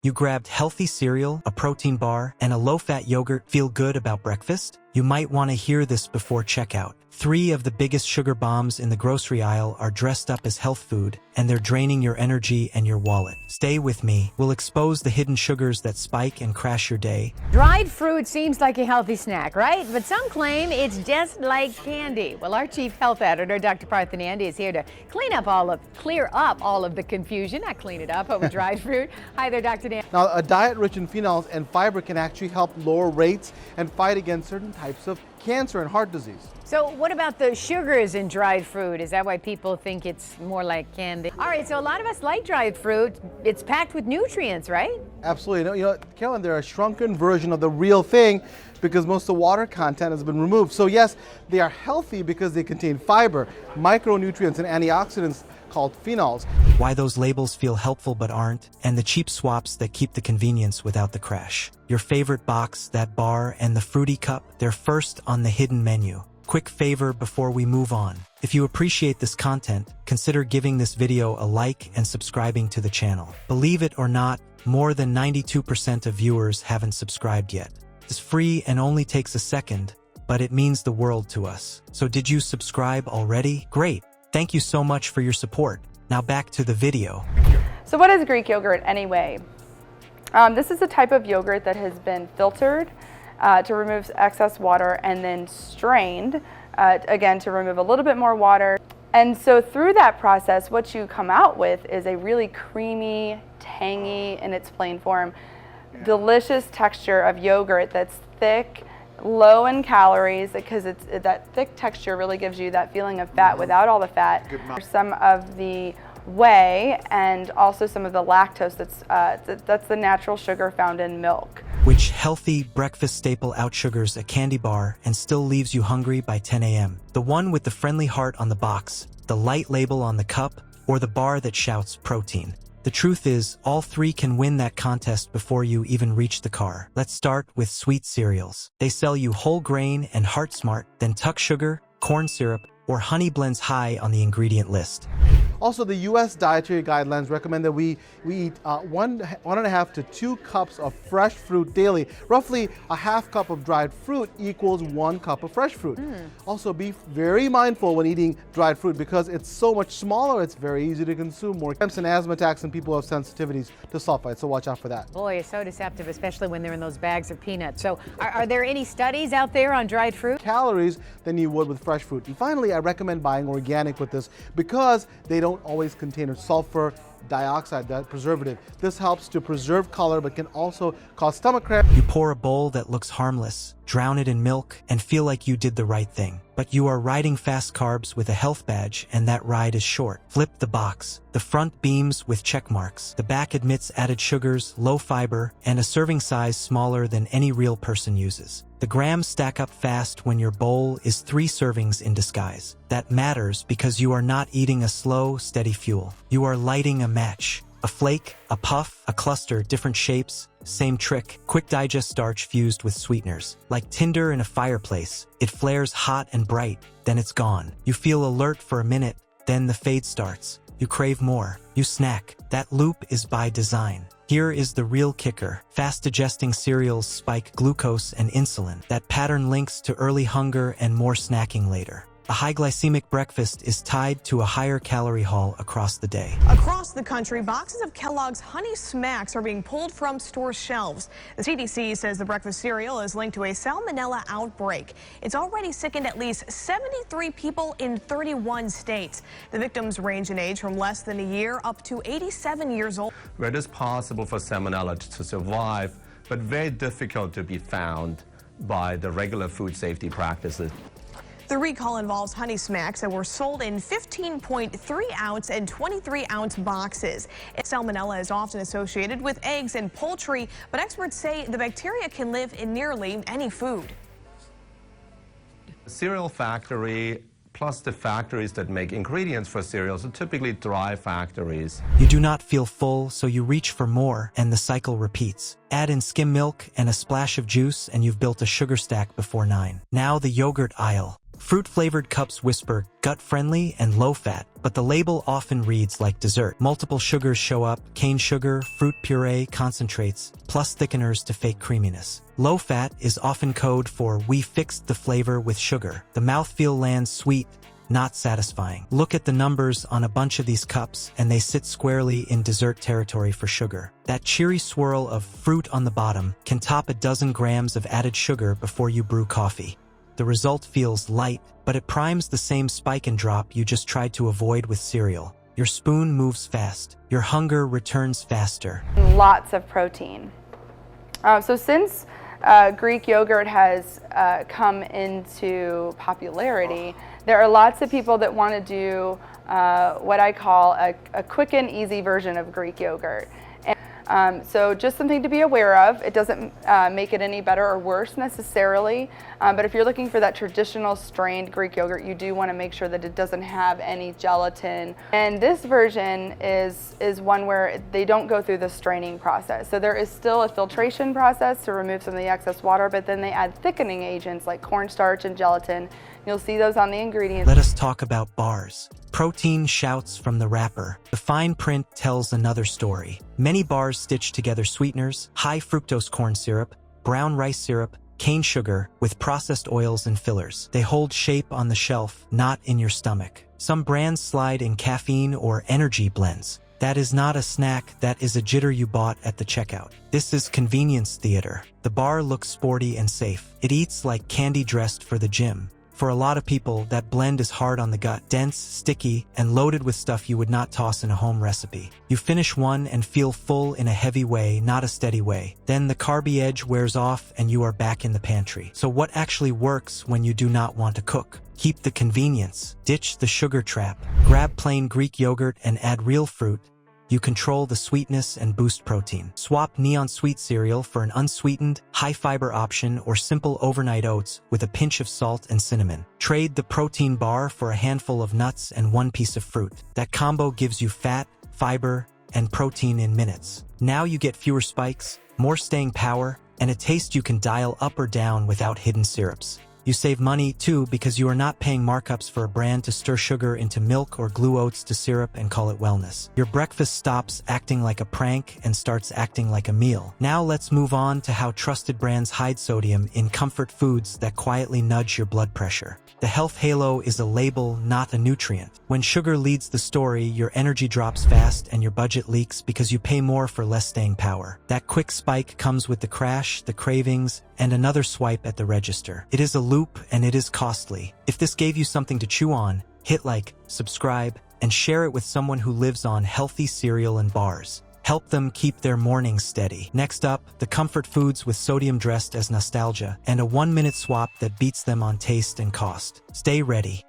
You grabbed healthy cereal, a protein bar, and a low-fat yogurt. Feel good about breakfast? You might want to hear this before checkout. 3 of the biggest sugar bombs in the grocery aisle are dressed up as health food, and they're draining your energy and your wallet. Stay with me. We'll expose the hidden sugars that spike and crash your day. Dried fruit seems like a healthy snack, right? But some claim it's just like candy. Well, our chief health editor, Dr. Partha Nandi, is here to clear up all of the confusion, not clean it up over dried fruit. Hi there, Dr. Nandi. Now, a diet rich in phenols and fiber can actually help lower rates and fight against certain types of cancer and heart disease. So what about the sugars in dried fruit? Is that why people think it's more like candy? All right, so a lot of us like dried fruit. It's packed with nutrients, right? Absolutely. You know, Carolyn, they're a shrunken version of the real thing because most of the water content has been removed. So yes, they are healthy because they contain fiber, micronutrients, and antioxidants called phenols. Why those labels feel helpful but aren't, and the cheap swaps that keep the convenience without the crash. Your favorite box, that bar, and the fruity cup, they're first on the hidden menu. Quick favor before we move on. If you appreciate this content, consider giving this video a like and subscribing to the channel. Believe it or not, more than 92% of viewers haven't subscribed yet. It's free and only takes a second, but it means the world to us. So did you subscribe already? Great. Thank you so much for your support. Now back to the video. So what is Greek yogurt anyway? This is a type of yogurt that has been filtered to remove excess water and then strained, again, to remove a little bit more water. And so through that process, what you come out with is a really creamy, tangy in its plain form, delicious texture of yogurt that's thick, low in calories, because that thick texture really gives you that feeling of fat without all the fat. Some of the whey and also some of the lactose that's the natural sugar found in milk. Which healthy breakfast staple outsugars a candy bar and still leaves you hungry by 10 a.m.? The one with the friendly heart on the box, the light label on the cup, or the bar that shouts protein? The truth is, all 3 can win that contest before you even reach the car. Let's start with sweet cereals. They sell you whole grain and Heart Smart, then tuck sugar, corn syrup, or honey blends high on the ingredient list. Also, the U.S. dietary guidelines recommend that we eat 1.5 to 2 cups of fresh fruit daily. Roughly a half cup of dried fruit equals 1 cup of fresh fruit. Also, be very mindful when eating dried fruit because it's so much smaller, it's very easy to consume. More attempts and asthma attacks in people who have sensitivities to sulfite, so watch out for that. Boy, it's so deceptive, especially when they're in those bags of peanuts. So are there any studies out there on dried fruit? Calories than you would with fresh fruit. And finally, I recommend buying organic with this because they don't always contain a sulfur dioxide, that preservative. This helps to preserve color but can also cause stomach cramp. You pour a bowl that looks harmless, drown it in milk, and feel like you did the right thing. But you are riding fast carbs with a health badge, and that ride is short. Flip the box. The front beams with check marks. The back admits added sugars, low fiber, and a serving size smaller than any real person uses. The grams stack up fast when your bowl is 3 servings in disguise. That matters because you are not eating a slow, steady fuel. You are lighting a match. A flake, a puff, a cluster, different shapes, same trick. Quick digest starch fused with sweeteners. Like tinder in a fireplace, it flares hot and bright, then it's gone. You feel alert for a minute, then the fade starts. You crave more. You snack. That loop is by design. Here is the real kicker. Fast-digesting cereals spike glucose and insulin. That pattern links to early hunger and more snacking later. A high glycemic breakfast is tied to a higher calorie haul across the day. Across the country, boxes of Kellogg's Honey Smacks are being pulled from store shelves. The CDC says the breakfast cereal is linked to a salmonella outbreak. It's already sickened at least 73 people in 31 states. The victims range in age from less than a year up to 87 years old. Where it is possible for salmonella to survive, but very difficult to be found by the regular food safety practices. The recall involves Honey Smacks that were sold in 15.3-ounce and 23-ounce boxes. Salmonella is often associated with eggs and poultry, but experts say the bacteria can live in nearly any food. The cereal factory plus the factories that make ingredients for cereals are typically dry factories. You do not feel full, so you reach for more, and the cycle repeats. Add in skim milk and a splash of juice, and you've built a sugar stack before 9. Now the yogurt aisle. Fruit-flavored cups whisper gut-friendly and low-fat, but the label often reads like dessert. Multiple sugars show up: cane sugar, fruit puree, concentrates, plus thickeners to fake creaminess. Low-fat is often code for "we fixed the flavor with sugar." The mouthfeel lands sweet, not satisfying. Look at the numbers on a bunch of these cups, and they sit squarely in dessert territory for sugar. That cheery swirl of fruit on the bottom can top a dozen grams of added sugar before you brew coffee. The result feels light, but it primes the same spike and drop you just tried to avoid with cereal. Your spoon moves fast. Your hunger returns faster. Lots of protein. So since Greek yogurt has come into popularity, there are lots of people that want to do what I call a quick and easy version of Greek yogurt. So just something to be aware of. It doesn't make it any better or worse necessarily, but if you're looking for that traditional strained Greek yogurt, you do want to make sure that it doesn't have any gelatin. And this version is one where they don't go through the straining process. So there is still a filtration process to remove some of the excess water, but then they add thickening agents like cornstarch and gelatin. You'll see those on the ingredients. Let us talk about bars. Protein shouts from the wrapper. The fine print tells another story. Many bars stitch together sweeteners, high fructose corn syrup, brown rice syrup, cane sugar, with processed oils and fillers. They hold shape on the shelf, not in your stomach. Some brands slide in caffeine or energy blends. That is not a snack, that is a jitter you bought at the checkout. This is convenience theater. The bar looks sporty and safe. It eats like candy dressed for the gym. For a lot of people, that blend is hard on the gut, dense, sticky, and loaded with stuff you would not toss in a home recipe. You finish one and feel full in a heavy way, not a steady way. Then the carby edge wears off and you are back in the pantry. So what actually works when you do not want to cook? Keep the convenience. Ditch the sugar trap. Grab plain Greek yogurt and add real fruit. You control the sweetness and boost protein. Swap Neon Sweet cereal for an unsweetened, high-fiber option or simple overnight oats with a pinch of salt and cinnamon. Trade the protein bar for a handful of nuts and one piece of fruit. That combo gives you fat, fiber, and protein in minutes. Now you get fewer spikes, more staying power, and a taste you can dial up or down without hidden syrups. You save money, too, because you are not paying markups for a brand to stir sugar into milk or glue oats to syrup and call it wellness. Your breakfast stops acting like a prank and starts acting like a meal. Now let's move on to how trusted brands hide sodium in comfort foods that quietly nudge your blood pressure. The health halo is a label, not a nutrient. When sugar leads the story, your energy drops fast and your budget leaks because you pay more for less staying power. That quick spike comes with the crash, the cravings, and another swipe at the register. It is a loop and it is costly. If this gave you something to chew on, hit like, subscribe, and share it with someone who lives on healthy cereal and bars. Help them keep their mornings steady. Next up, the comfort foods with sodium dressed as nostalgia and a 1-minute swap that beats them on taste and cost. Stay ready.